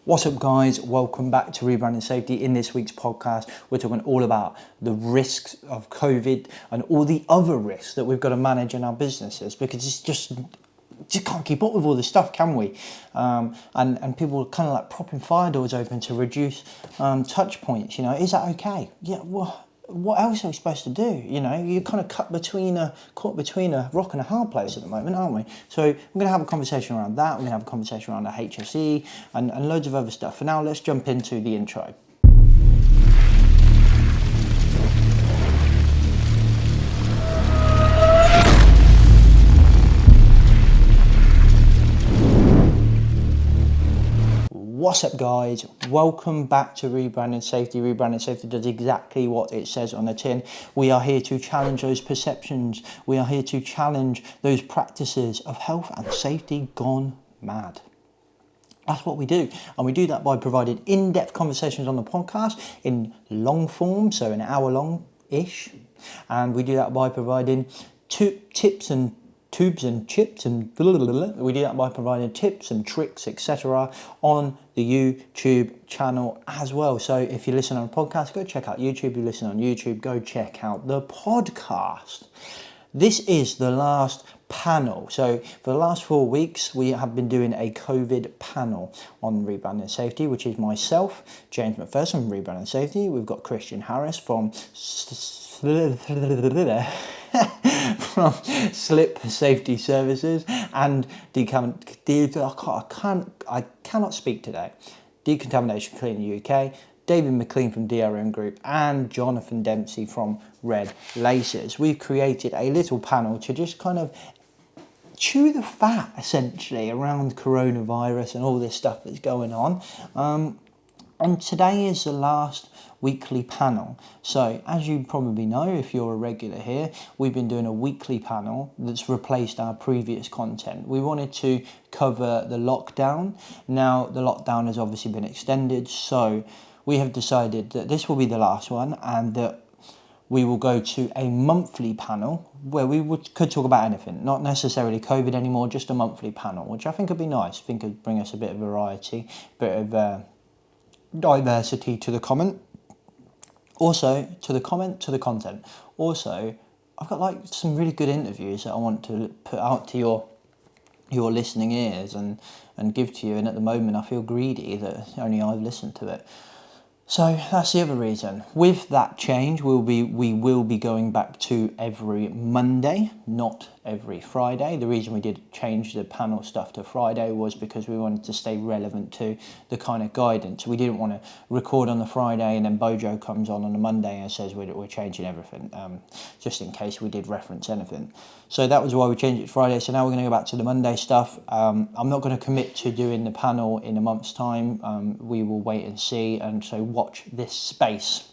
What's up, guys? Welcome back to Rebranding Safety. In this week's podcast, we're talking all about the risks of COVID and all the other risks that we've got to manage in our businesses, because it's just can't keep up with all this stuff, can we? And people are kind of like propping fire doors open to reduce touch points. You know, is that okay? Yeah. Well, what else are we supposed to do? You know, you're kind of caught between a rock and a hard place at the moment, aren't we? So we're going to have a conversation around that. We're going to have a conversation around the HSE and loads of other stuff. For now, let's jump into the intro. What's up, guys? Welcome back to Rebranding Safety. Rebranding Safety does exactly what it says on the tin. We are here to challenge those perceptions. We are here to challenge those practices of health and safety gone mad. That's what we do. And we do that by providing in-depth conversations on the podcast in long form, so an hour long-ish. And we do that by providing tips and tubes and chips and we do that by providing tips and tricks, etc. on the YouTube channel as well. So if you listen on a podcast, go check out YouTube. If you listen on YouTube, go check out the podcast. This is the last panel. So for the last 4 weeks, we have been doing a COVID panel on Rebranding Safety, which is myself, James MacPherson from Rebranding Safety. We've got Christian Harris from Slip Safety Services and I cannot speak today. Decontamination Clean UK, David McLean from DRM Group, and Jonathan Dempsey from Red Laces. We've created a little panel to just kind of chew the fat, essentially, around coronavirus and all this stuff that's going on. And today is the last weekly panel. So as you probably know, if you're a regular here, we've been doing a weekly panel that's replaced our previous content. We wanted to cover the lockdown. Now the lockdown has obviously been extended, so we have decided that this will be the last one and that we will go to a monthly panel where we could talk about anything, not necessarily COVID anymore, just a monthly panel, which I think would be nice. I think it would bring us a bit of variety, a bit of diversity to the comment. Also, to the content. Also, I've got like some really good interviews that I want to put out to your listening ears and give to you. And at the moment, I feel greedy that only I've listened to it. So that's the other reason. With that change, we will be going back to every Monday, not every Friday. The reason we did change the panel stuff to Friday was because we wanted to stay relevant to the kind of guidance. We didn't want to record on the Friday and then Bojo comes on the Monday and says we're changing everything, just in case we did reference anything. So that was why we changed it to Friday. So now we're going to go back to the Monday stuff. I'm not going to commit to doing the panel in a month's time. We will wait and see, and so watch this space.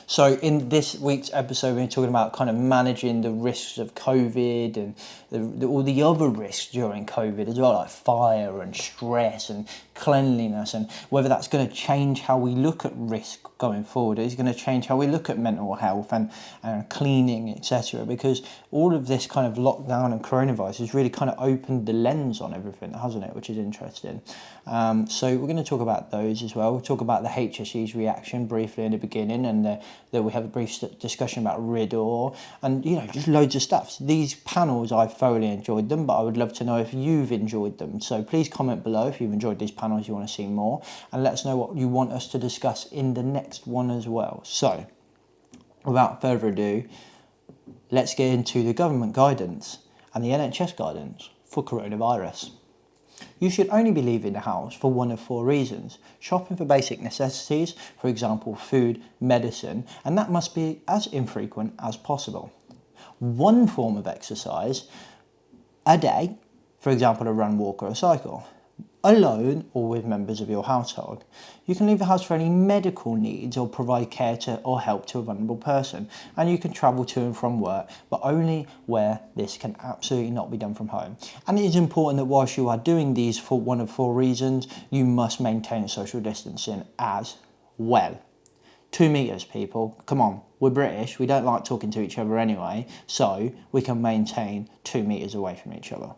So in this week's episode, we're talking about kind of managing the risks of COVID and all the other risks during COVID as well, like fire and stress and cleanliness, and whether that's going to change how we look at risk going forward. It's going to change how we look at mental health and cleaning, etc. Because all of this kind of lockdown and coronavirus has really kind of opened the lens on everything, hasn't it? Which is interesting. So we're going to talk about those as well. We'll talk about the HSE's reaction briefly in the beginning, and that we have a brief discussion about RIDOOR, and just loads of stuff. So these panels, I've thoroughly enjoyed them, but I would love to know if you've enjoyed them. So please comment below if you've enjoyed these panels, you want to see more, and let us know what you want us to discuss in the next one as well. So without further ado, let's get into the government guidance and the NHS guidance for coronavirus. You should only be leaving the house for one of 4 reasons. Shopping for basic necessities, for example, food, medicine, and that must be as infrequent as possible. 1 form of exercise a day, for example, a run, walk or a cycle. Alone or with members of your household. You can leave the house for any medical needs or provide care to or help to a vulnerable person, and you can travel to and from work, but only where this can absolutely not be done from home. And it is important that whilst you are doing these for one of 4 reasons, you must maintain social distancing as well. 2 meters, people. Come on, we're British, we don't like talking to each other anyway, so we can maintain 2 meters away from each other.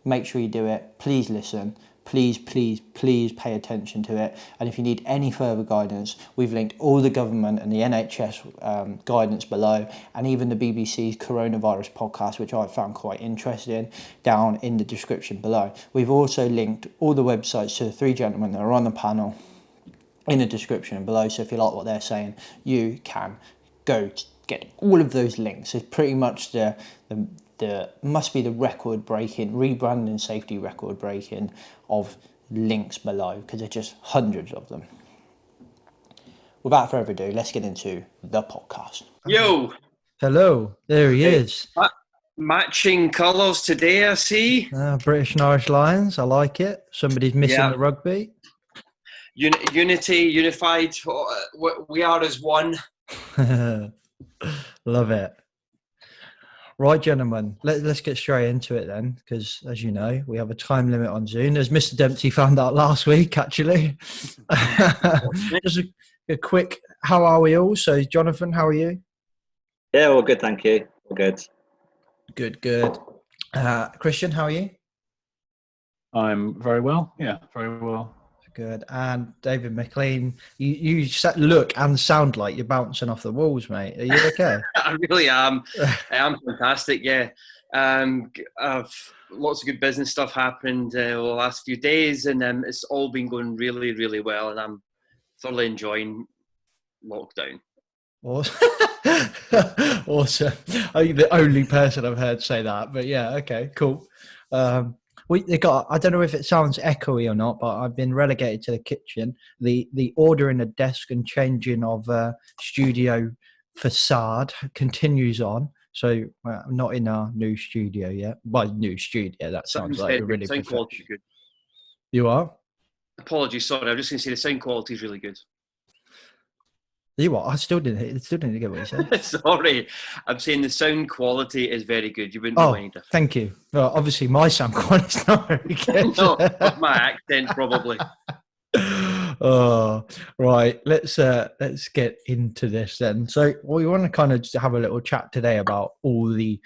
Make sure you do it. Please listen. please pay attention to it. And if you need any further guidance, we've linked all the government and the NHS guidance below, and even the BBC's coronavirus podcast, which I found quite interesting, down in the description below. We've also linked all the websites to the three gentlemen that are on the panel in the description below. So if you like what they're saying, you can go get all of those links. It's pretty much the must be the record-breaking, rebranding safety record-breaking of links below, because there's just hundreds of them. Without further ado, let's get into the podcast. Yo! Hello, there he is. Matching colours today, I see. British and Irish Lions, I like it. Somebody's missing the rugby. Unity, unified, we are as one. Love it. Right, gentlemen, let's get straight into it then, because as you know, we have a time limit on Zoom, as Mr. Dempsey found out last week, actually. Just a quick, how are we all? So, Jonathan, how are you? Yeah, all good, thank you. All good. Good. Christian, how are you? I'm very well. Yeah, very well. Good. And David McLean, you look and sound like you're bouncing off the walls, mate. Are you okay? I really am. I am fantastic, yeah. I've lots of good business stuff happened over the last few days, and it's all been going really, really well, and I'm thoroughly enjoying lockdown. Awesome. Awesome. I'm the only person I've heard say that, but yeah, okay, cool. I don't know if it sounds echoey or not, but I've been relegated to the kitchen. The ordering a desk and changing of studio facade continues on. So I'm not in our new studio yet. Well, new studio, that sounds like a really sound quality is good. You are? Apologies, sorry. I'm just going to say the sound quality is really good. You are? I still didn't get what you said. Sorry, I'm saying the sound quality is very good. You wouldn't know any different. Thank you. Well, obviously my sound quality is not very good. No, my accent probably. Oh, right. Let's get into this then. So we want to kind of just have a little chat today about all the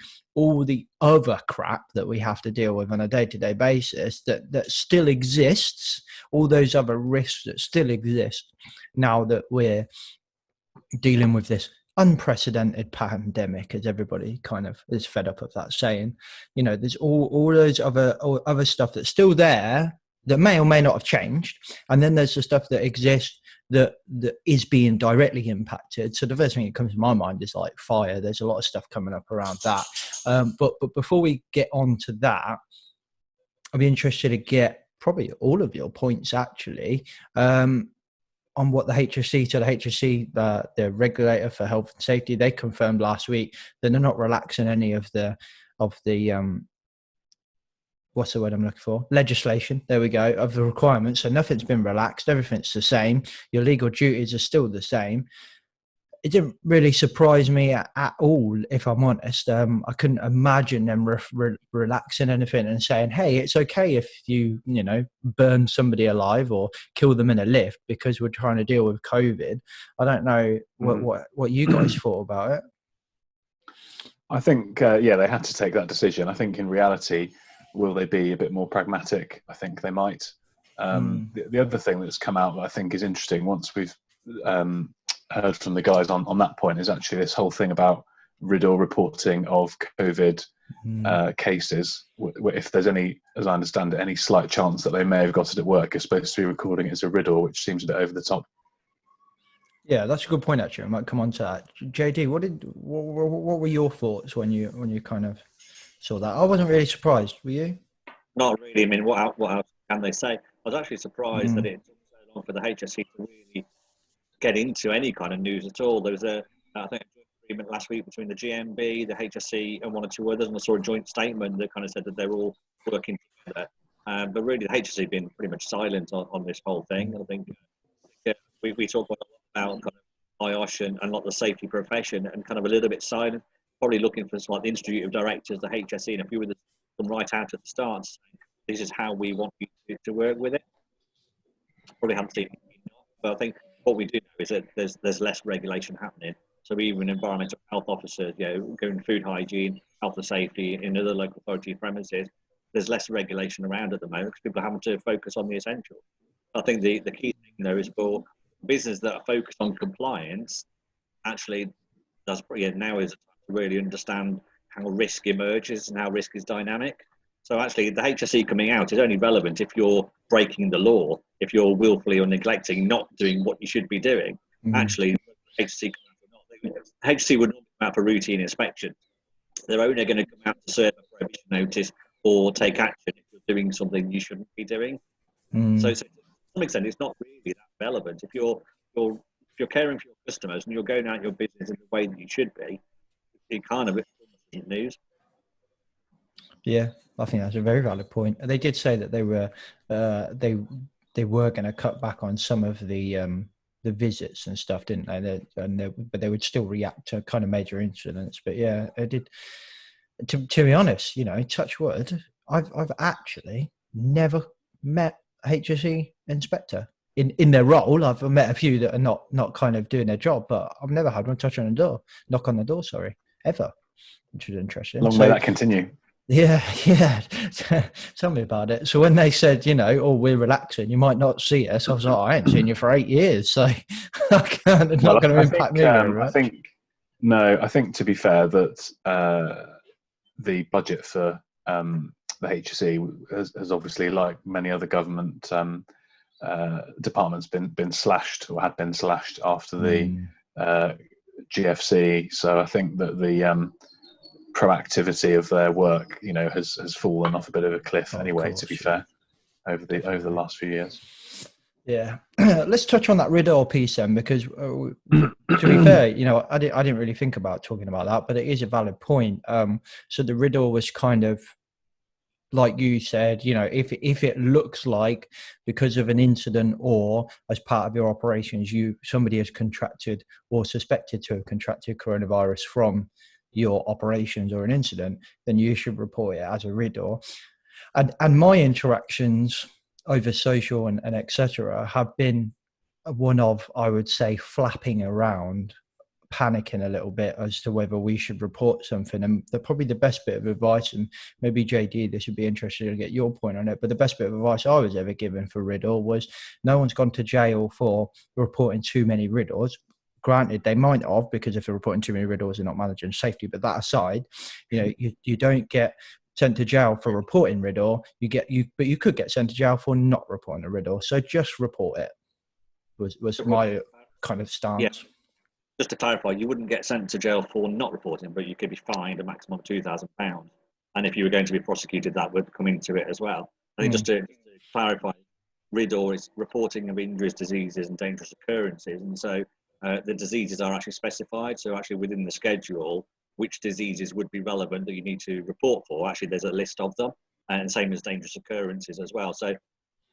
other crap that we have to deal with on a day-to-day basis that still exists, all those other risks that still exist now that we're dealing with this unprecedented pandemic, as everybody kind of is fed up of that saying. You know, there's all those other stuff that's still there that may or may not have changed, and then there's the stuff that exists that is being directly impacted. So the first thing that comes to my mind is like fire. There's a lot of stuff coming up around that, but before we get on to that, I'd be interested to get probably all of your points actually on what the HSE, the regulator for health and safety, they confirmed last week that they're not relaxing any of the what's the word I'm looking for? Legislation. There we go, of the requirements. So nothing's been relaxed. Everything's the same. Your legal duties are still the same. It didn't really surprise me at all, if I'm honest. I couldn't imagine them relaxing anything and saying, hey, it's okay if you burn somebody alive or kill them in a lift because we're trying to deal with COVID. I don't know what you guys thought about it. I think, they had to take that decision. I think in reality, will they be a bit more pragmatic? I think they might. The other thing that's come out that I think is interesting, once we've heard from the guys on that point, is actually this whole thing about RIDOOR reporting of COVID cases. If there's any, as I understand it, any slight chance that they may have got it at work, is supposed to be recording it as a RIDOOR, which seems a bit over the top. Yeah, that's a good point actually. I might come on to that. JD, what were your thoughts when you kind of saw that? I wasn't really surprised. Were you? Not really. I mean, what else can they say? I was actually surprised that it took so long for the HSE to really get into any kind of news at all. There was I think, a joint agreement last week between the GMB, the HSE, and one or two others, and I saw a joint statement that kind of said that they're all working together. But really, the HSE have been pretty much silent on this whole thing. I think we talk about kind of IOSH and a lot of the safety profession, and kind of a little bit silent. Probably looking for like the Institute of Directors, the HSE, and a few of them right out at the start, saying, this is how we want you to work with it. Probably haven't seen it, but I think what we do know is that there's less regulation happening. So even environmental health officers, going food hygiene, health and safety in other local authority premises, there's less regulation around at the moment because people are having to focus on the essential. I think the key thing, though, is for businesses that are focused on compliance, actually, now is to really understand how risk emerges and how risk is dynamic. So actually, the HSE coming out is only relevant if you're breaking the law, if you're willfully or neglecting, not doing what you should be doing. Actually, HSE would not come out for routine inspection. They're only going to come out to serve a prohibition notice or take action if you're doing something you shouldn't be doing. So to some extent, it's not really that relevant. If you're caring for your customers and you're going out your business in the way that you should be, it kind of isn't news. Yeah, I think that's a very valid point. They did say that they were going to cut back on some of the visits and stuff, didn't they? But they would still react to kind of major incidents. But yeah, it did. To be honest, touch wood, I've actually never met a HSE inspector in their role. I've met a few that are not kind of doing their job, but I've never had one knock on the door, ever, which was interesting. Long may that continue. Yeah. Tell me about it. So when they said, we're relaxing, you might not see us, I was like, I ain't seen you for 8 years, so it's not going to impact me very much. I think to be fair, that the budget for the HSE has obviously, like many other government departments, been slashed or had been slashed after the GFC. So I think that the proactivity of their work, has fallen off a bit of a cliff anyway, to be fair, over the last few years. Yeah. Let's touch on that RIDOOR piece then, because to be fair, I didn't really think about talking about that, but it is a valid point. So the RIDOOR was kind of, like you said, if it looks like because of an incident or as part of your operations, somebody has contracted or suspected to have contracted coronavirus from your operations or an incident, then you should report it as a RIDOOR. And my interactions over social and etc. have been one of, I would say, flapping around, panicking a little bit as to whether we should report something. And probably the best bit of advice, and maybe JD, this would be interesting to get your point on it, but the best bit of advice I was ever given for RIDOOR was no one's gone to jail for reporting too many RIDOORs. Granted, they might have, because if they're reporting too many RIDOORs, they're not managing safety. But that aside, you don't get sent to jail for reporting RIDOOR. But you could get sent to jail for not reporting a RIDOOR. So just report it. Was my kind of stance. Yeah. Just to clarify, you wouldn't get sent to jail for not reporting, but you could be fined a maximum of £2,000. And if you were going to be prosecuted, that would come into it as well. I think just to clarify, RIDOOR is reporting of injuries, diseases, and dangerous occurrences, and so the diseases are actually specified. So actually within the schedule, which diseases would be relevant that you need to report for, actually there's a list of them, and same as dangerous occurrences as well. So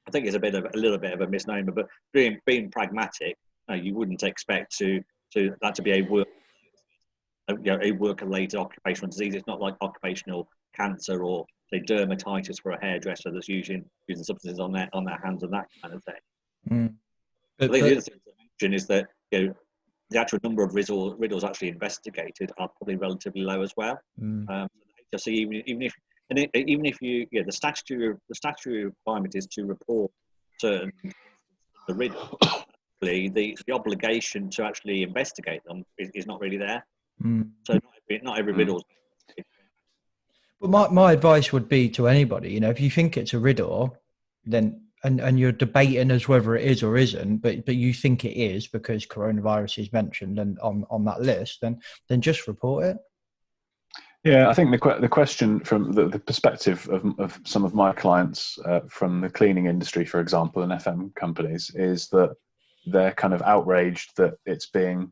I think it's a little bit of a misnomer, but being pragmatic, you wouldn't expect that to be a work-related occupational disease. It's not like occupational cancer or say dermatitis for a hairdresser that's using substances on their hands and that kind of thing. I think the other thing to mention is that the actual number of RIDOORs actually investigated are probably relatively low as well. So even if the statutory requirement is to report certain the RIDOOR, the obligation to actually investigate them is not really there. So not every RIDOOR. But my advice would be to anybody, if you think it's a RIDOOR, then and you're debating as whether it is or isn't, but you think it is because coronavirus is mentioned and on that list, then just report it. Yeah, I think the question from the perspective of some of my clients from the cleaning industry, for example, and FM companies, is that they're kind of outraged that it's being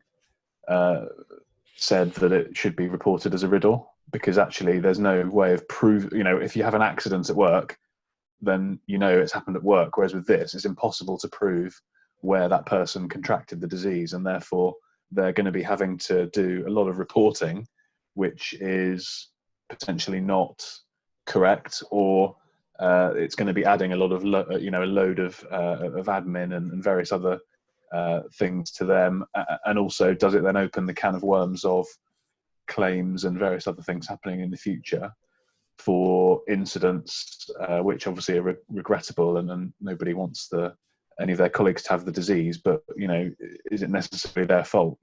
said that it should be reported as a RIDOOR, because actually there's no way of proving, if you have an accident at work, then it's happened at work, whereas with this, it's impossible to prove where that person contracted the disease, and therefore they're going to be having to do a lot of reporting, which is potentially not correct, or it's going to be adding a lot of a load of admin and various other things to them, and also does it then open the can of worms of claims and various other things happening in the future. for incidents, which obviously are regrettable, and nobody wants any of their colleagues to have the disease. But is it necessarily their fault?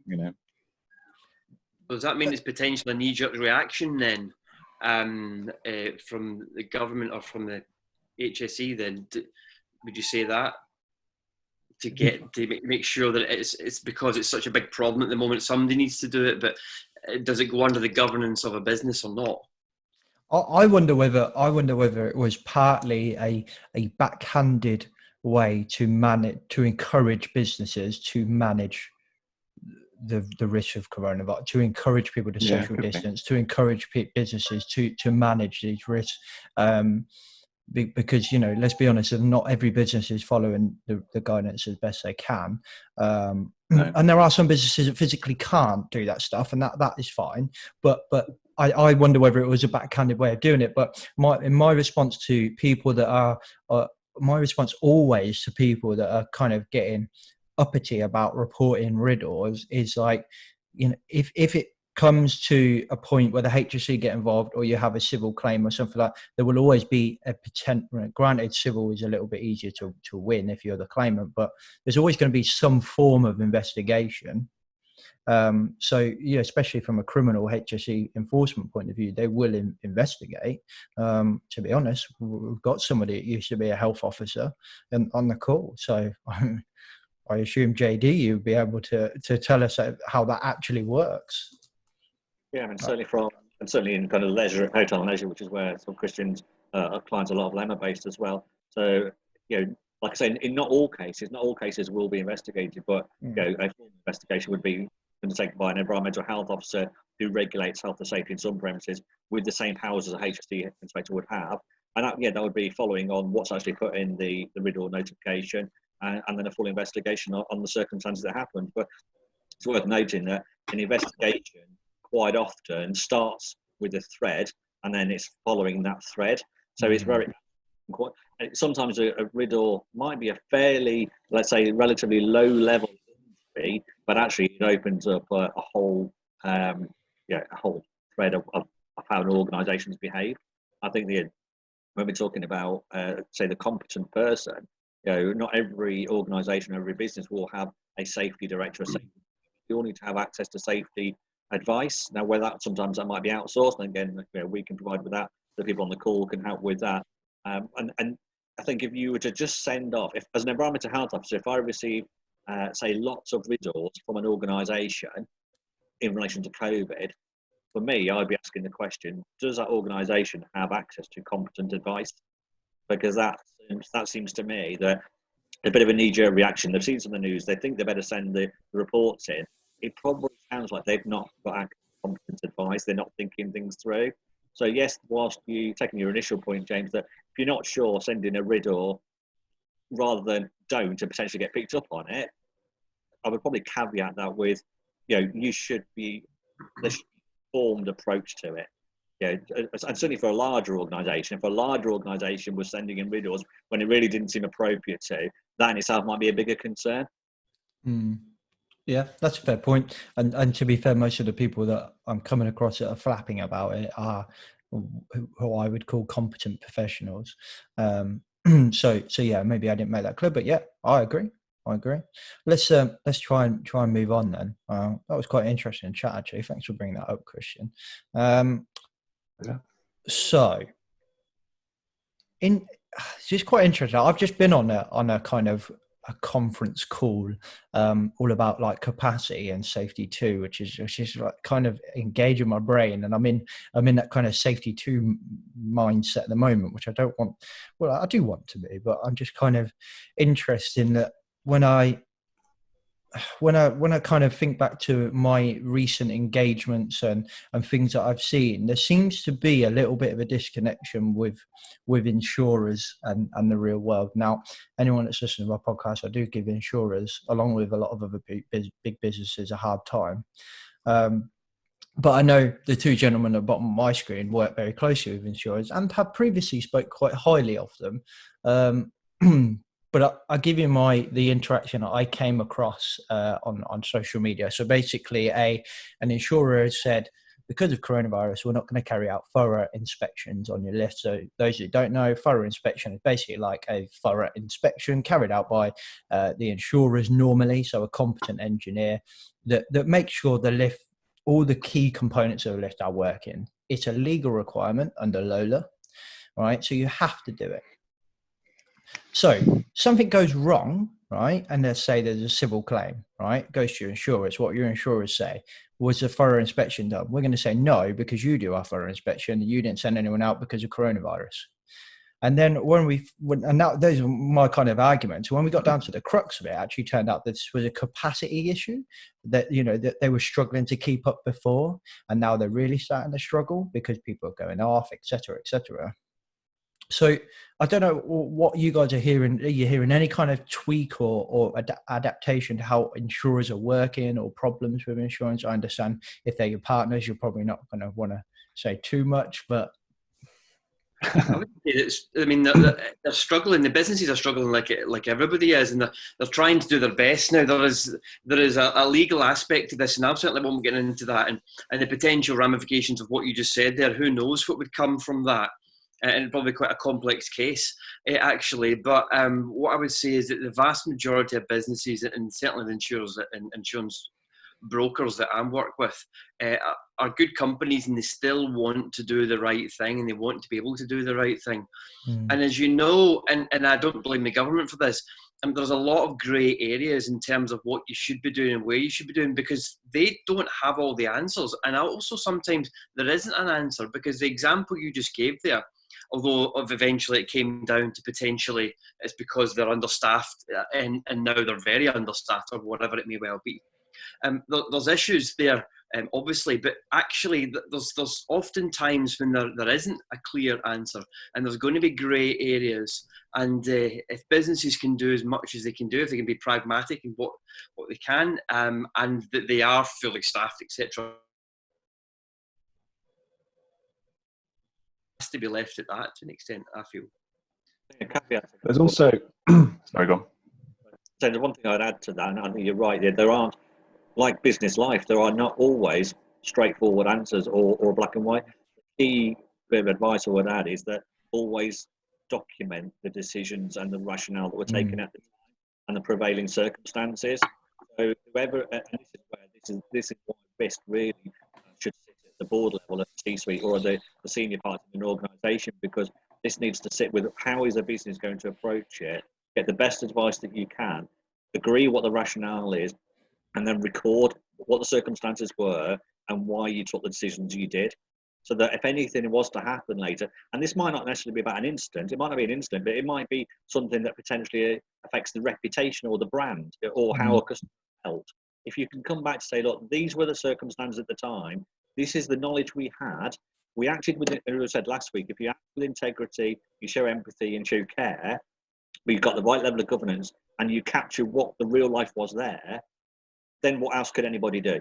Does that mean it's potentially a knee-jerk reaction then, from the government or from the HSE? Then would you say that to make sure that it's because it's such a big problem at the moment, somebody needs to do it, but does it go under the governance of a business or not? I wonder whether it was partly a backhanded way to encourage businesses to manage the risk of coronavirus, to encourage people to social distance, to encourage businesses to manage these risks. Because let's be honest, not every business is following the guidance as best they can, and there are some businesses that physically can't do that stuff, and that is fine. But I wonder whether it was a backhanded way of doing it. But my response to people that are my response always to people that are kind of getting uppity about reporting RIDOORs is like, if it comes to a point where the HSE get involved or you have a civil claim or something like that, there will always be a potential. Granted, civil is a little bit easier to win if you're the claimant, but there's always going to be some form of investigation. So especially from a criminal HSE enforcement point of view, they will investigate. To be honest, we've got somebody that used to be a health officer on the call, so I assume JD, you'd be able to tell us how that actually works. Yeah, I mean, certainly in kind of leisure, hotel and leisure, which is where some Christians clients a lot of them are based as well. So, like I say, in not all cases will be investigated, but a full investigation would be undertaken by an environmental health officer who regulates health and safety in some premises with the same powers as a HSE inspector would have, and that would be following on what's actually put in the RIDOOR notification, and then a full investigation on the circumstances that happened. But it's worth noting that an investigation quite often starts with a thread and then it's following that thread. So it's sometimes a RIDOOR might be a fairly, let's say, relatively low level injury, but actually it opens up a whole thread of how an organisation's behaved. I think when we're talking about say the competent person, not every organisation, every business will have a safety director. You all need to have access to safety advice. Now, sometimes that might be outsourced, and again, we can provide with that. The people on the call can help with that. And I think if you were to just send off, as an environmental health officer, if I receive, say, lots of RIDOORs from an organisation in relation to COVID, for me, I'd be asking the question: does that organisation have access to competent advice? Because that seems to me that a bit of a knee-jerk reaction. They've seen some of the news. They think they better send the reports in. It probably sounds like they've not got competent advice. They're not thinking things through. So yes, whilst you taking your initial point, James, that if you're not sure, send in a RIDOOR rather than don't and potentially get picked up on it. I would probably caveat that with, there should be a formed approach to it. And certainly for a larger organisation, if a larger organisation was sending in RIDOORs when it really didn't seem appropriate to, that in itself might be a bigger concern. Yeah, that's a fair point. And to be fair, most of the people that I'm coming across that are flapping about it are who I would call competent professionals. So yeah, maybe I didn't make that clear, but yeah, I agree. Let's try and move on then. That was quite an interesting chat, actually. Thanks for bringing that up, Christian. So it's just quite interesting. I've just been on a kind of a conference call all about like capacity and safety 2, which is like kind of engaging my brain, and I'm in that kind of safety 2 mindset at the moment, which I do want to be, but I'm just kind of interested in that when I kind of think back to my recent engagements and things that I've seen, there seems to be a little bit of a disconnection with insurers and the real world. Now, anyone that's listening to my podcast, I do give insurers, along with a lot of other big businesses, a hard time. But I know the two gentlemen at the bottom of my screen work very closely with insurers and have previously spoke quite highly of them. But I'll give you the interaction I came across on social media. So basically, an insurer said because of coronavirus, we're not going to carry out thorough inspections on your lift. So those who don't know, thorough inspection is basically like a thorough inspection carried out by the insurers normally, so a competent engineer that makes sure the lift, all the key components of the lift are working. It's a legal requirement under LOLA, right? So you have to do it. So something goes wrong, right? And let's say there's a civil claim, right? It goes to your insurers. What your insurers say, was a thorough inspection done? We're going to say no, because you do our thorough inspection and you didn't send anyone out because of coronavirus. And then and now those are my kind of arguments. When we got down to the crux of it, actually turned out this was a capacity issue that, you know, that they were struggling to keep up before. And now they're really starting to struggle because people are going off, et cetera, et cetera. So I don't know what you guys are hearing. Are you hearing any kind of tweak or adaptation to how insurers are working, or problems with insurance? I understand if they're your partners, you're probably not going to want to say too much, but I would say they're struggling. The businesses are struggling like everybody is, and they're trying to do their best now. There is a legal aspect to this, and I certainly won't get into that, and the potential ramifications of what you just said there. Who knows what would come from that? And probably quite a complex case, actually. But what I would say is that the vast majority of businesses, and certainly the insurers and insurance brokers that I work with, are good companies, and they still want to do the right thing, and they want to be able to do the right thing. And as you know, and I don't blame the government for this, there's a lot of grey areas in terms of what you should be doing and where you should be doing, because they don't have all the answers. And also sometimes there isn't an answer, because the example you just gave there, although eventually it came down to potentially it's because they're understaffed, and now they're very understaffed, or whatever it may well be. There's issues there, obviously, but actually there's often times when there isn't a clear answer, and there's going to be grey areas. And if businesses can do as much as they can do, if they can be pragmatic in what they can, and that they are fully staffed, etc., to be left at that to an extent, I feel. There's also sorry, go on. So the one thing I'd add to that, and I think you're right, there aren't, like business life, there are not always straightforward answers or black and white. The key bit of advice I would add is that always document the decisions and the rationale that were taken at the time and the prevailing circumstances. So whoever, and this is why risk really should sit at the board level, at the C-suite, or the senior part of an organisation, because this needs to sit with how is a business going to approach it, get the best advice that you can, agree what the rationale is, and then record what the circumstances were and why you took the decisions you did. So that if anything was to happen later, and this might not necessarily be about an incident, it might not be an incident, but it might be something that potentially affects the reputation or the brand or how a customer felt. If you can come back to say, look, these were the circumstances at the time, this is the knowledge we had, we acted with it, as I said last week, if you act with integrity, you show empathy and show care, but you've got the right level of governance, and you capture what the real life was there, then what else could anybody do?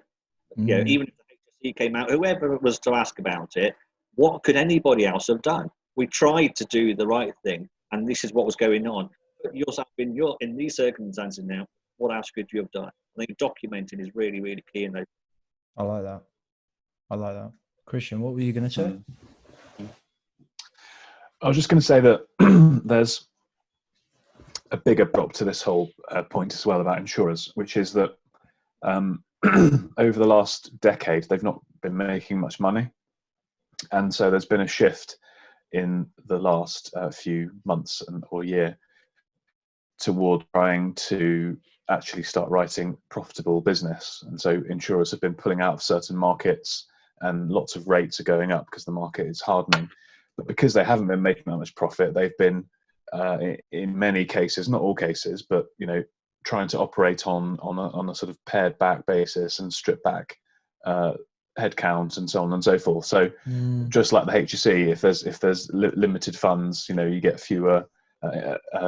You know, even if the HSE came out, whoever it was to ask about it, what could anybody else have done? We tried to do the right thing, and this is what was going on. But yourself in these circumstances now, what else could you have done? I think documenting is really, really key in those. I like that. Christian, what were you going to say? I was just going to say that there's a bigger prop to this whole point as well about insurers, which is that over the last decade, they've not been making much money. And so there's been a shift in the last few months or year toward trying to actually start writing profitable business. And so insurers have been pulling out of certain markets, and lots of rates are going up because the market is hardening. But because they haven't been making that much profit, they've been, in many cases, not all cases, but trying to operate on a sort of pared back basis and strip back headcount and so on and so forth. So just like the HSE, if there's limited funds, you get fewer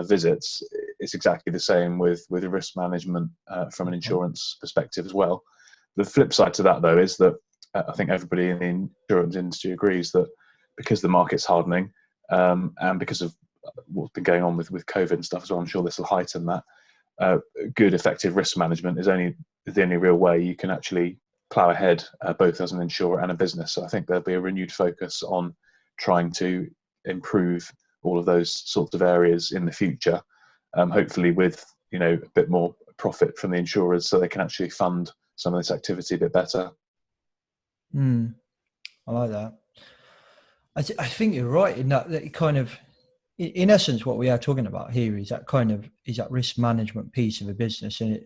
visits. It's exactly the same with risk management from an insurance perspective as well. The flip side to that, though, is that I think everybody in the insurance industry agrees that because the market's hardening and because of what's been going on with COVID and stuff as well, I'm sure this will heighten that. Good, effective risk management is the only real way you can actually plough ahead, both as an insurer and a business. So I think there'll be a renewed focus on trying to improve all of those sorts of areas in the future, hopefully with a bit more profit from the insurers, so they can actually fund some of this activity a bit better. I like that. I think you're right in that it kind of, in essence, what we are talking about here is that risk management piece of a business, and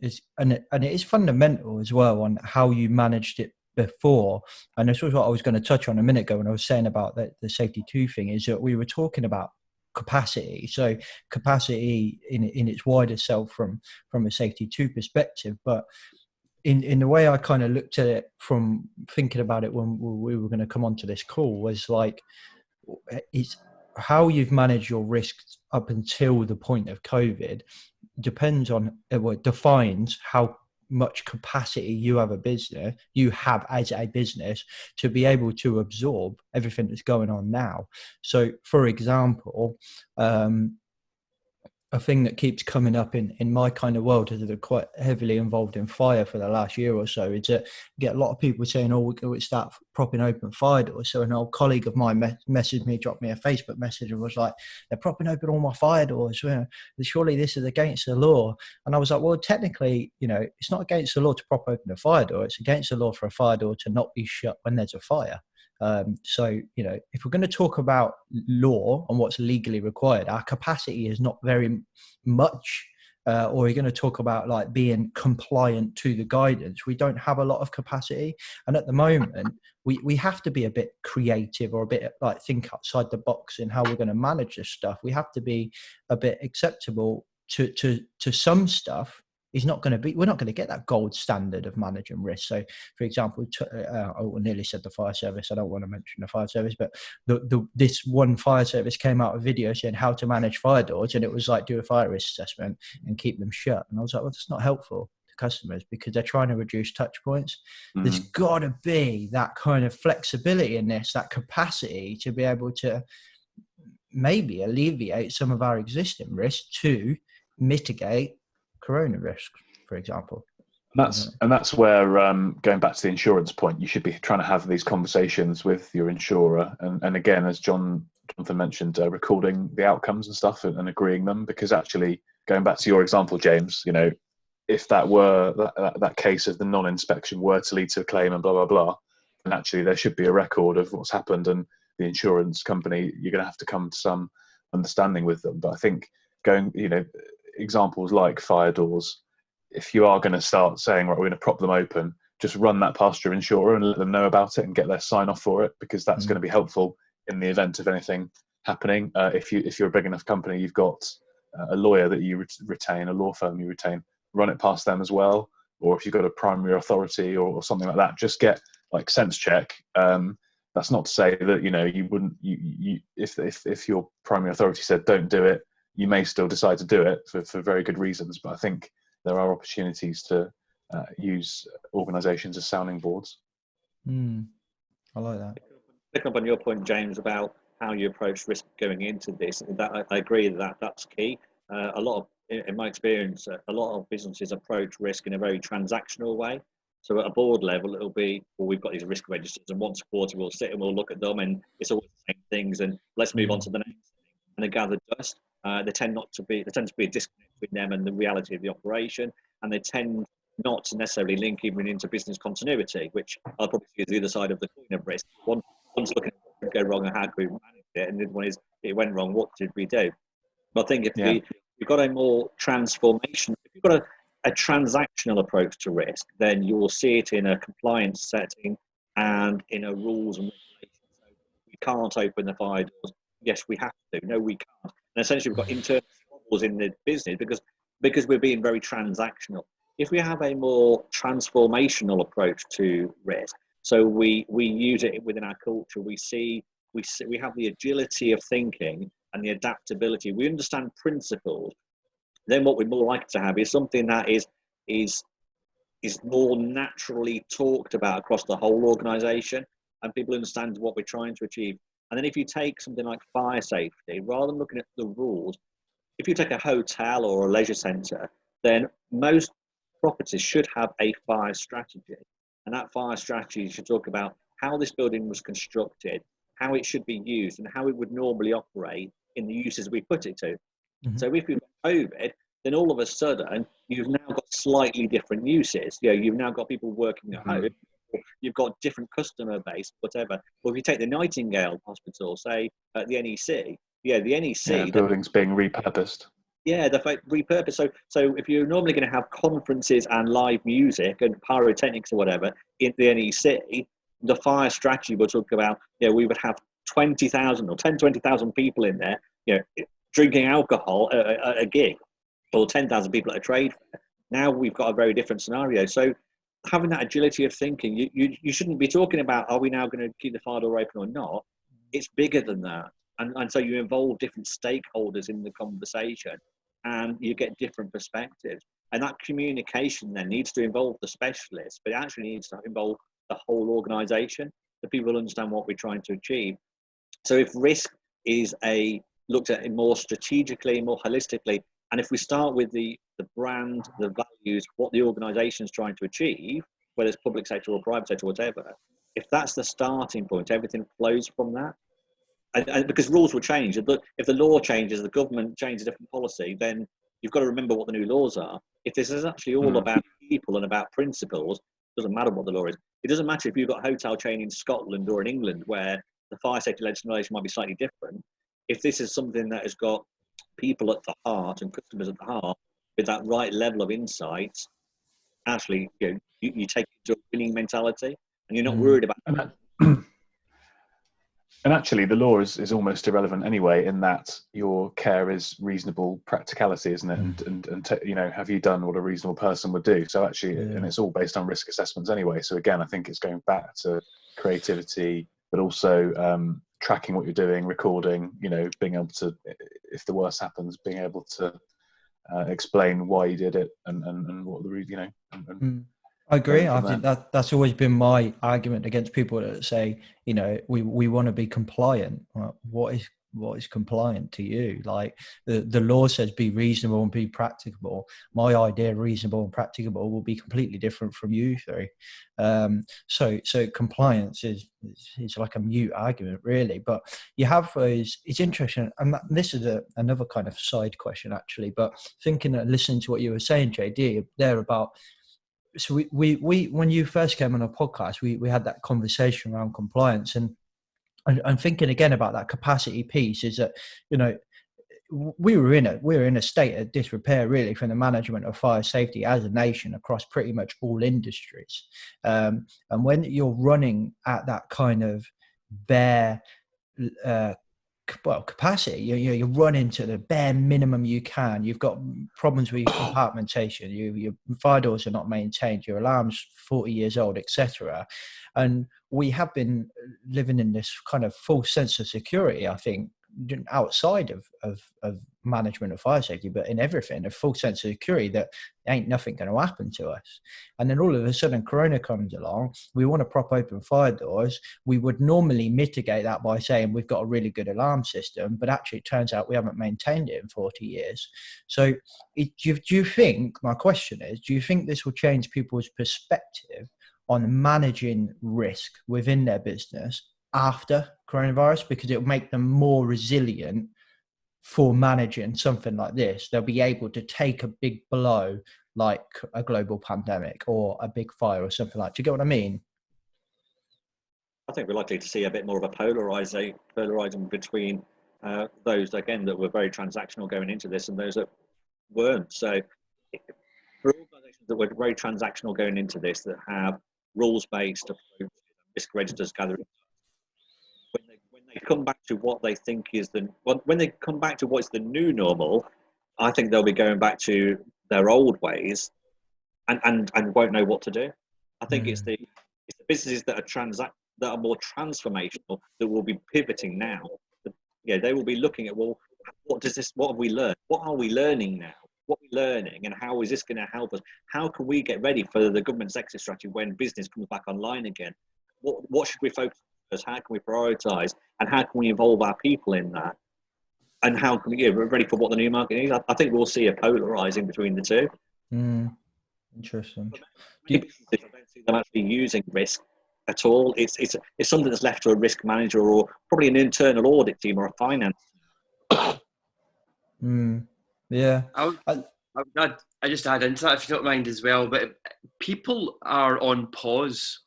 it is fundamental as well on how you managed it before. And this was what I was going to touch on a minute ago when I was saying about the safety 2 thing, is that we were talking about capacity. So capacity in its wider self from a safety 2 perspective, but in the way I kind of looked at it from thinking about it when we were going to come onto this call was like, it's how you've managed your risks up until the point of COVID depends on, it defines how much capacity you have as a business to be able to absorb everything that's going on now. So for example, a thing that keeps coming up in my kind of world, as they're quite heavily involved in fire for the last year or so, is that you get a lot of people saying, oh, we start propping open fire doors. So an old colleague of mine messaged me, dropped me a Facebook message and was like, they're propping open all my fire doors. Surely this is against the law. And I was like, well, technically, it's not against the law to prop open a fire door. It's against the law for a fire door to not be shut when there's a fire. So, if we're going to talk about law and what's legally required, our capacity is not very much, or we're going to talk about like being compliant to the guidance. We don't have a lot of capacity. And at the moment, we have to be a bit creative, or a bit like think outside the box in how we're going to manage this stuff. We have to be a bit acceptable to some stuff. We're not going to get that gold standard of managing risk. So, for example, I nearly said the fire service. I don't want to mention the fire service, but this one fire service came out with a video saying how to manage fire doors, and it was like, do a fire risk assessment and keep them shut. And I was like, well, that's not helpful to customers because they're trying to reduce touch points. There's got to be that kind of flexibility in this, that capacity to be able to maybe alleviate some of our existing risks to mitigate corona risk, for example. And that's where, going back to the insurance point, you should be trying to have these conversations with your insurer, and again, as Jonathan mentioned, recording the outcomes and stuff and agreeing them, because actually, going back to your example, James, if that were that case of the non-inspection were to lead to a claim and blah blah blah, then actually there should be a record of what's happened, and the insurance company, you're going to have to come to some understanding with them. But I think examples like fire doors, if you are going to start saying, right, we're going to prop them open, just run that past your insurer and let them know about it and get their sign off for it, because that's going to be helpful in the event of anything happening. If you're a big enough company, you've got a lawyer that you retain, a law firm you retain, run it past them as well. Or if you've got a primary authority or something like that, just get like sense check. That's not to say that you wouldn't. If your primary authority said don't do it, you may still decide to do it for very good reasons. But I think there are opportunities to use organisations as sounding boards. I like that. Pick up on your point, James, about how you approach risk going into this. That I agree that's key. A lot of, in my experience, a lot of businesses approach risk in a very transactional way. So at a board level, it'll be, well, we've got these risk registers, and once a quarter we'll sit and we'll look at them, and it's always the same things, and let's move on to the next thing. And they gather dust. There tends to be a disconnect between them and the reality of the operation, and they tend not to necessarily link even into business continuity, which I'll probably see as the other side of the coin of risk. One's looking at what could go wrong and how could we manage it, and the other one is, it went wrong, what did we do? But I think if we've got a more transformation, if you've got a transactional approach to risk, then you will see it in a compliance setting and in a rules and regulations. So we can't open the fire doors. Yes, we have to. No, we can't. And essentially, we've got internal rules in the business because we're being very transactional. If we have a more transformational approach to risk, so we use it within our culture, we have the agility of thinking and the adaptability. We understand principles. Then what we're more likely to have is something that is more naturally talked about across the whole organisation, and people understand what we're trying to achieve. And then if you take something like fire safety, rather than looking at the rules, if you take a hotel or a leisure centre, then most properties should have a fire strategy. And that fire strategy should talk about how this building was constructed, how it should be used, and how it would normally operate in the uses we put it to. So if you've got COVID, then all of a sudden you've now got slightly different uses. You've now got people working at home, you've got different customer base, whatever. Well, if you take the Nightingale Hospital, say at the NEC, the NEC buildings being repurposed. Yeah, they're repurposed. So if you're normally going to have conferences and live music and pyrotechnics or whatever in the NEC, the fire strategy will talk about, we would have 20,000 or 20,000 people in there, drinking alcohol at a gig, or 10,000 people at a trade fair. Now we've got a very different scenario. So having that agility of thinking, you shouldn't be talking about, are we now going to keep the fire door open or not? It's bigger than that. And so you involve different stakeholders in the conversation, and you get different perspectives. And that communication then needs to involve the specialists, but it actually needs to involve the whole organisation, so people understand what we're trying to achieve. So if risk is looked at more strategically, more holistically, and if we start with the brand, the values, what the organisation is trying to achieve, whether it's public sector or private sector, whatever, if that's the starting point, everything flows from that. And because rules will change. If the law changes, the government changes a different policy, then you've got to remember what the new laws are. If this is actually all about people and about principles, it doesn't matter what the law is. It doesn't matter if you've got a hotel chain in Scotland or in England where the fire safety legislation might be slightly different. If this is something that has got people at the heart and customers at the heart with that right level of insight, actually, you take it to a winning mentality, and you're not worried about And actually, the law is almost irrelevant anyway, in that your care is reasonable practicality, isn't it? And have you done what a reasonable person would do? So actually, and it's all based on risk assessments anyway. So again, I think it's going back to creativity, but also tracking what you're doing, recording. Being able to, if the worst happens, being able to explain why you did it and what the reason. I agree. I think that's always been my argument against people that say, we want to be compliant. Well, what is compliant to you? Like the law says be reasonable and be practicable. My idea of reasonable and practicable will be completely different from you three. So compliance is like a mute argument, really. But you have those. It's interesting, and this is another kind of side question actually. But thinking and listening to what you were saying, JD, there about. So we when you first came on our podcast, we had that conversation around compliance, and I'm thinking again about that capacity piece. Is that we were in a state of disrepair really from the management of fire safety as a nation across pretty much all industries, and when you're running at that kind of bare capacity, you run into the bare minimum you can. You've got problems with your compartmentation, your fire doors are not maintained, your alarm's 40 years old, etc. And we have been living in this kind of false sense of security, I think, outside of management of fire safety, but in everything, a full sense of security that ain't nothing going to happen to us. And then all of a sudden Corona comes along, we want to prop open fire doors. We would normally mitigate that by saying we've got a really good alarm system, but actually it turns out we haven't maintained it in 40 years. So do you think, my question is, do you think this will change people's perspective on managing risk within their business after coronavirus, because it'll make them more resilient for managing something like this? They'll be able to take a big blow like a global pandemic or a big fire or something like that. Do you get what I mean? I think we're likely to see a bit more of a polarizing between those, again, that were very transactional going into this and those that weren't. So for organizations that were very transactional going into this, that have rules-based approaches, risk registers gathering, when they come back to what they think is when they come back to what's the new normal, I think they'll be going back to their old ways and won't know what to do. I think it's the businesses that are more transformational that will be pivoting now. They will be looking at, well, what have we learned? What are we learning now? What are we learning, and how is this going to help us? How can we get ready for the government's exit strategy when business comes back online again? What should we focus on? How can we prioritize, and how can we involve our people in that? And how can we get ready for what the new market is? I think we'll see a polarizing between the two. Interesting. I don't see them actually using risk at all. It's something that's left to a risk manager or probably an internal audit team or a finance. Yeah. I just add into that, if you don't mind as well, but people are on pause.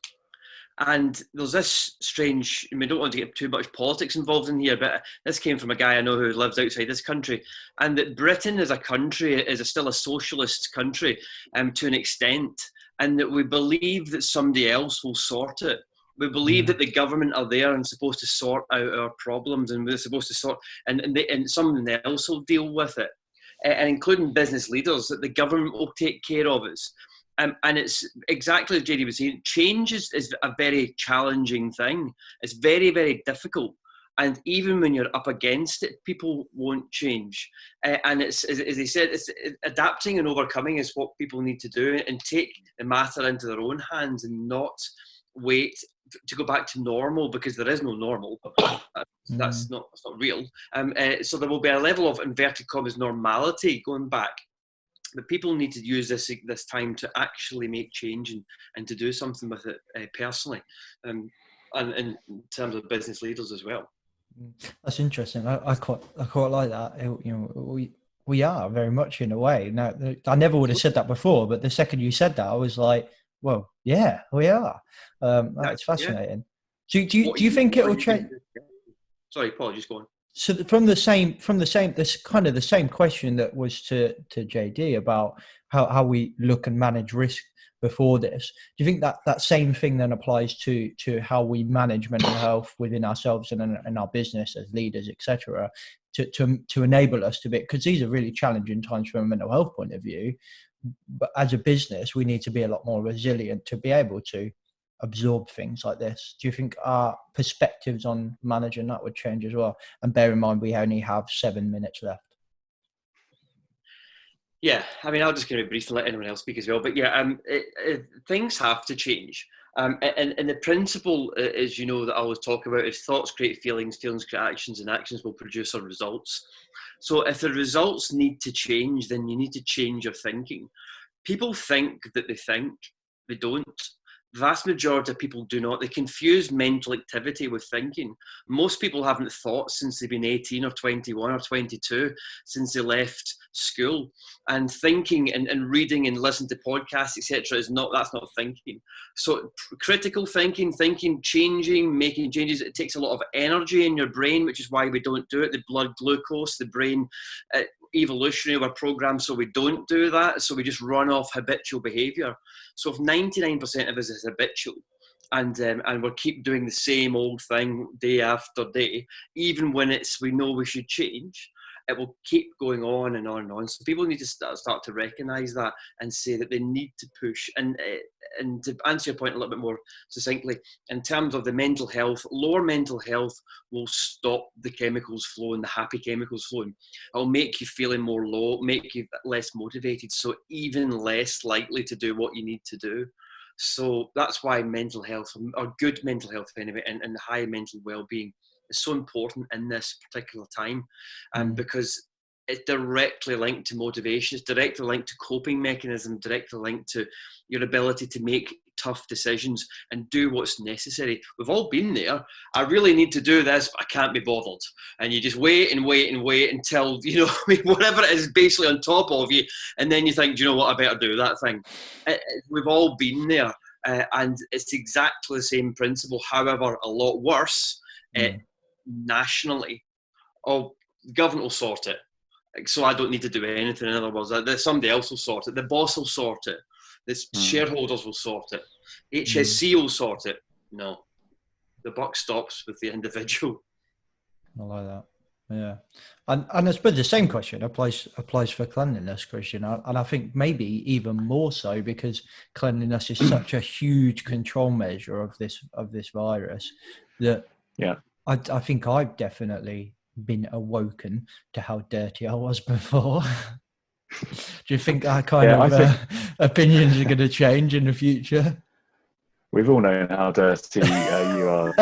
And there's this strange, I mean, I don't want to get too much politics involved in here, but this came from a guy I know who lives outside this country, and that Britain as a country is still a socialist country to an extent, and that we believe that somebody else will sort it. We believe that the government are there and supposed to sort out our problems, and we're supposed to sort, and someone else will deal with it, and including business leaders, that the government will take care of us. And it's exactly as JD was saying, change is a very challenging thing. It's very, very difficult. And even when you're up against it, people won't change. And it's, as they said, it's adapting and overcoming is what people need to do, and take the matter into their own hands and not wait to go back to normal, because there is no normal. That's not real. So there will be a level of inverted commas normality going back. But people need to use this time to actually make change and to do something with it personally, and in terms of business leaders as well. That's interesting. I quite like that. You know, we are very much in a way. Now, I never would have said that before, but the second you said that, I was like, well, yeah, we are. That's fascinating. Yeah. Do you think it will change? Sorry, apologies, go on. So from the same, this kind of the same question that was to JD about how we look and manage risk before this. Do you think that same thing then applies to how we manage mental health within ourselves and in our business as leaders, etc., to enable us to be, because these are really challenging times from a mental health point of view, but as a business we need to be a lot more resilient to be able to absorb things like this. Do you think our perspectives on managing that would change as well? And bear in mind, we only have 7 minutes left. Yeah, I mean, I'll just give it brief and let anyone else speak as well. But yeah, things have to change. And the principle, as you know, that I always talk about is thoughts create feelings, feelings create actions, and actions will produce our results. So if the results need to change, then you need to change your thinking. People think that they don't. The vast majority of people do not. They confuse mental activity with thinking. Most people haven't thought since they've been 18 or 21 or 22, since they left school. And thinking and reading and listening to podcasts, etc., that's not thinking. So critical thinking, changing, making changes, it takes a lot of energy in your brain, which is why we don't do it. The blood glucose, the brain, evolutionary, we're programmed so we don't do that, so we just run off habitual behaviour. So if 99% of us is habitual and we keep doing the same old thing day after day, even when we know we should change, it will keep going on and on and on. So people need to start to recognise that and say that they need to push. And to answer your point a little bit more succinctly, in terms of the mental health, lower mental health will stop the chemicals flowing, the happy chemicals flowing. It'll make you feeling more low, make you less motivated, so even less likely to do what you need to do. So that's why mental health, or good mental health anyway, and high mental well-being is so important in this particular time, because it's directly linked to motivation, it's directly linked to coping mechanisms, directly linked to your ability to make tough decisions and do what's necessary. We've all been there. I really need to do this, but I can't be bothered. And you just wait until, whatever it is basically on top of you. And then you think, do you know what, I better do that thing. We've all been there. And it's exactly the same principle, however, a lot worse nationally. Oh, the government will sort it. So I don't need to do anything. In other words, somebody else will sort it. The boss will sort it. The shareholders will sort it. HSE will sort it. No, the buck stops with the individual. I like that. Yeah, and I suppose the same question applies for cleanliness, Christian, and I think maybe even more so because cleanliness is such a huge control measure of this virus that I think I've definitely been awoken to how dirty I was before. Do you think our opinions are going to change in the future? We've all known how dirty you are.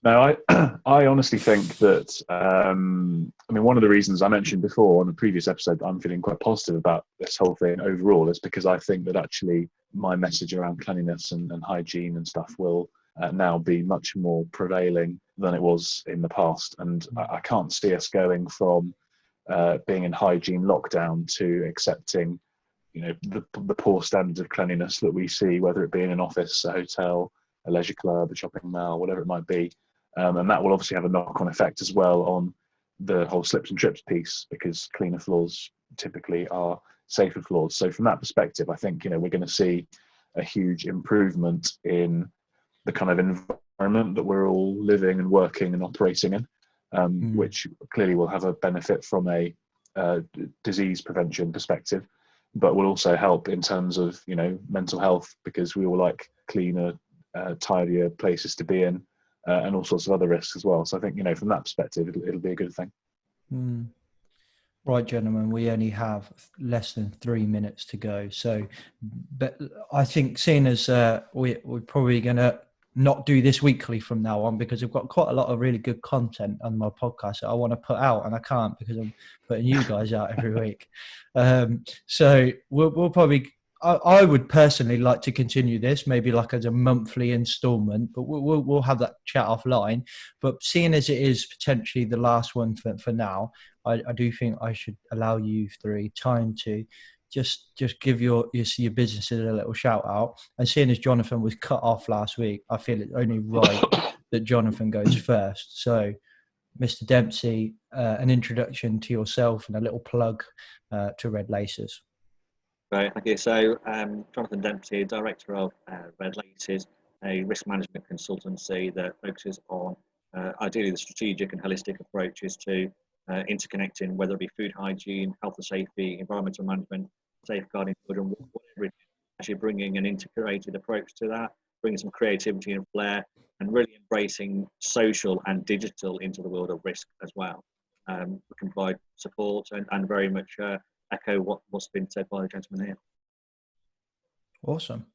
No, I honestly think that, I mean, one of the reasons I mentioned before on a previous episode that I'm feeling quite positive about this whole thing overall is because I think that actually my message around cleanliness and hygiene and stuff will now be much more prevailing than it was in the past. And I can't see us going from being in hygiene lockdown to accepting, the poor standards of cleanliness that we see, whether it be in an office, a hotel, a leisure club, a shopping mall, whatever it might be. And that will obviously have a knock-on effect as well on the whole slips and trips piece, because cleaner floors typically are safer floors. So from that perspective, I think, we're going to see a huge improvement in the kind of environment that we're all living and working and operating in, which clearly will have a benefit from a disease prevention perspective, but will also help in terms of, mental health, because we all like cleaner, tidier places to be in. And all sorts of other risks as well. So I think, from that perspective, it'll be a good thing. Right, gentlemen, we only have less than 3 minutes to go. So, but I think, seeing as we're probably going to not do this weekly from now on, because I've got quite a lot of really good content on my podcast that I want to put out, and I can't because I'm putting you guys out every week. So we'll probably. I would personally like to continue this, maybe like as a monthly installment, but we'll have that chat offline. But seeing as it is potentially the last one for now, I do think I should allow you three time to just give your businesses a little shout out. And seeing as Jonathan was cut off last week, I feel it's only right that Jonathan goes first. So, Mr. Dempsey, an introduction to yourself and a little plug to Red Laces. Right, thank you. So, Jonathan Dempsey, Director of Red Laces, a risk management consultancy that focuses on ideally the strategic and holistic approaches to interconnecting, whether it be food hygiene, health and safety, environmental management, safeguarding children, whatever it is, actually bringing an integrated approach to that, bringing some creativity and flair, and really embracing social and digital into the world of risk as well. We can provide support and very much echo what's been said by the gentleman here. Awesome.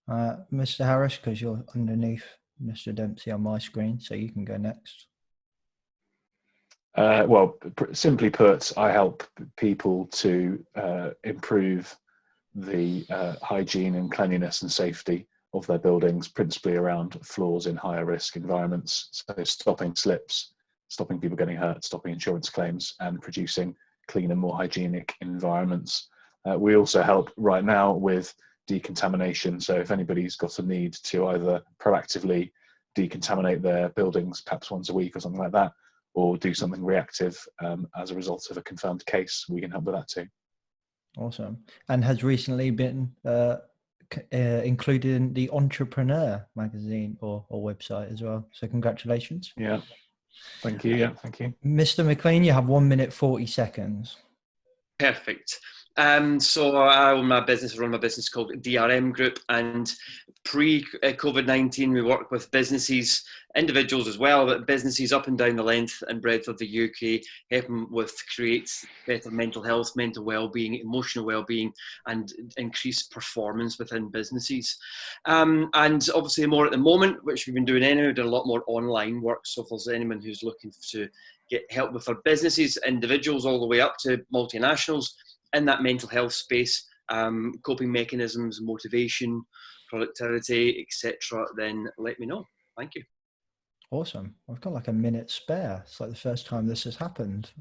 Mr. Harris, because you're underneath Mr. Dempsey on my screen, so you can go next. Well, simply put, I help people to improve the hygiene and cleanliness and safety of their buildings, principally around floors in higher risk environments. So stopping slips, stopping people getting hurt, stopping insurance claims, and producing cleaner, more hygienic environments. We also help right now with decontamination. So if anybody's got a need to either proactively decontaminate their buildings, perhaps once a week or something like that, or do something reactive as a result of a confirmed case, we can help with that too. Awesome. And has recently been included in the Entrepreneur magazine or website as well. So congratulations. Yeah. Thank you. Yeah, thank you. Mr. McLean, you have 1 minute, 40 seconds. Perfect. So I run my business called DRM Group, and pre-COVID-19 we work with businesses, individuals as well, but businesses up and down the length and breadth of the UK, helping with create better mental health, mental well-being, emotional well-being, and increased performance within businesses. And obviously more at the moment, which we've been doing anyway, we've done a lot more online work. So if there's anyone who's looking to get help with their businesses, individuals all the way up to multinationals, in that mental health space, coping mechanisms, motivation, productivity, etc., then let me know. Thank you. Awesome. I've got like a minute spare. It's like the first time this has happened.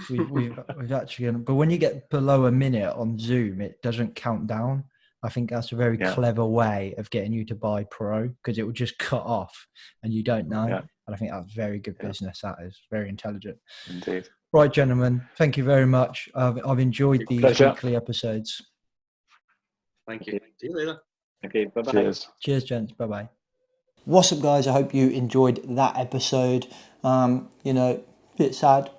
We've actually, but when you get below a minute on Zoom, it doesn't count down. I think that's a very clever way of getting you to buy Pro, because it will just cut off and you don't know. Yeah. And I think that's very good business. That is very intelligent. Indeed. Right, gentlemen, thank you very much. I've enjoyed these weekly episodes. Thank you. See you later. Okay, bye-bye. Cheers, gents. Bye-bye. What's up, guys? I hope you enjoyed that episode. Bit sad,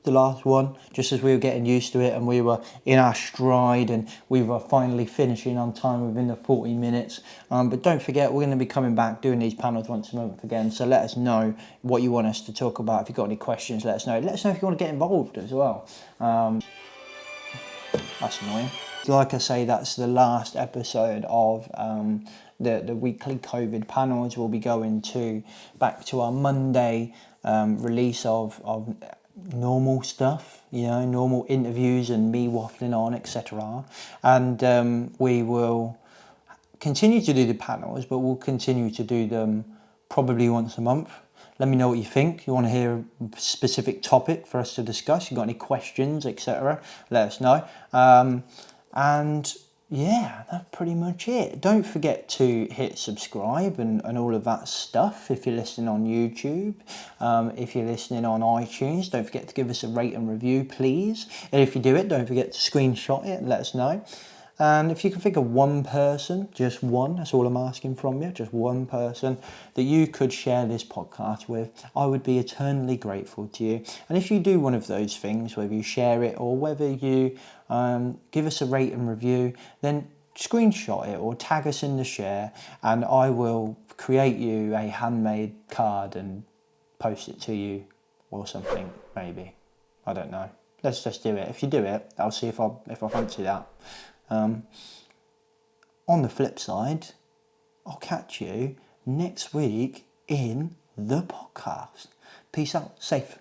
the last one, just as we were getting used to it and we were in our stride and we were finally finishing on time within the 40 minutes. But don't forget, we're going to be coming back doing these panels once a month again. So let us know what you want us to talk about. If you've got any questions, let us know. Let us know if you want to get involved as well. That's annoying. Like I say, that's the last episode of the weekly COVID panels. We'll be going back to our Monday release of normal stuff, normal interviews and me waffling on, etc. And we will continue to do the panels, but we'll continue to do them probably once a month. Let me know what you think. You want to hear a specific topic for us to discuss? You got any questions, etc.? Let us know. And yeah, that's pretty much it. Don't forget to hit subscribe and all of that stuff if you're listening on YouTube. If you're listening on iTunes, don't forget to give us a rate and review, please. And if you do it, don't forget to screenshot it and let us know. And if you can think of one person, just one, that's all I'm asking from you, just one person that you could share this podcast with, I would be eternally grateful to you. And if you do one of those things, whether you share it or whether you give us a rate and review, then screenshot it or tag us in the share, and I will create you a handmade card and post it to you or something, maybe. I don't know. Let's just do it. If you do it, I'll see if I fancy that. On the flip side, I'll catch you next week in the podcast. Peace out. Safe.